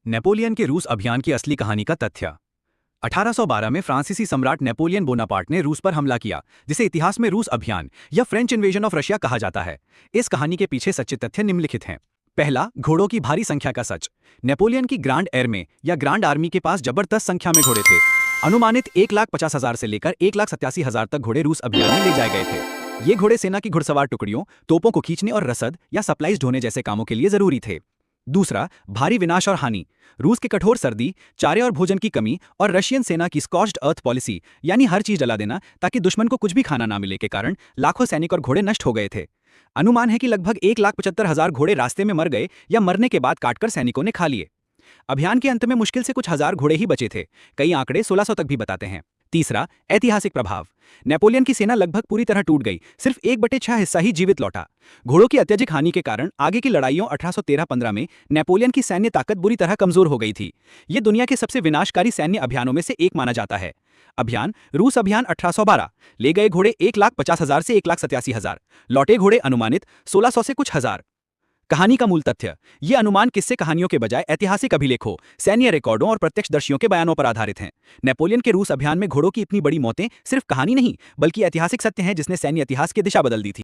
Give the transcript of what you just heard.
Napoleon के रूस अभियान की असली कहानी का तथ्य। 1812 में फ्रांसीसी सम्राट नेपोलियन बोनापार्ट ने रूस पर हमला किया, जिसे इतिहास में रूस अभियान या फ्रेंच इन्वेजन ऑफ रशिया कहा जाता है। इस कहानी के पीछे सच्चे तथ्य निम्नलिखित हैं। पहला, घोड़ों की भारी संख्या का सच। नेपोलियन की ग्रांड एर्मे या ग्रांड आर्मी के पास जबरदस्त संख्या में घोड़े थे। अनुमानित 1,50,000 से लेकर 1,87,000 तक घोड़े रूस अभियान में ले जाए गए थे। ये घोड़े सेना की घुड़सवार टुकड़ियों, तोपों को खींचने और रसद या सप्लाईज ढोने जैसे कामों के लिए जरूरी थे। दूसरा, भारी विनाश और हानि। रूस के कठोर सर्दी, चारे और भोजन की कमी और रशियन सेना की स्कॉच्ड अर्थ पॉलिसी यानी हर चीज जला देना ताकि दुश्मन को कुछ भी खाना ना मिले के कारण लाखों सैनिक और घोड़े नष्ट हो गए थे। अनुमान है कि लगभग 1,75,000 घोड़े रास्ते में मर गए या मरने के बाद काटकर सैनिकों ने खा लिए। अभियान के अंत में मुश्किल से कुछ हजार घोड़े ही बचे थे। कई आंकड़े 1600 तक भी बताते हैं। तीसरा, ऐतिहासिक प्रभाव। नेपोलियन की सेना लगभग पूरी तरह टूट गई, सिर्फ 1/6 हिस्सा ही जीवित लौटा। घोड़ों की अत्यधिक हानि के कारण आगे की लड़ाइयों 1813-15 में नेपोलियन की सैन्य ताकत बुरी तरह कमजोर हो गई थी। ये दुनिया के सबसे विनाशकारी सैन्य अभियानों में से एक माना जाता है। अभियान रूस अभियान 1812। ले गए घोड़े 1,50,000 से 1,87,000। लौटे घोड़े अनुमानित 1600 से कुछ हजार। कहानी का मूल तथ्य। ये अनुमान किस्से कहानियों के बजाय ऐतिहासिक अभिलेखों, सैन्य रिकॉर्डों और प्रत्यक्षदर्शियों के बयानों पर आधारित हैं। नेपोलियन के रूस अभियान में घोड़ों की इतनी बड़ी मौतें सिर्फ कहानी नहीं, बल्कि ऐतिहासिक सत्य हैं जिसने सैन्य इतिहास की दिशा बदल दी थी।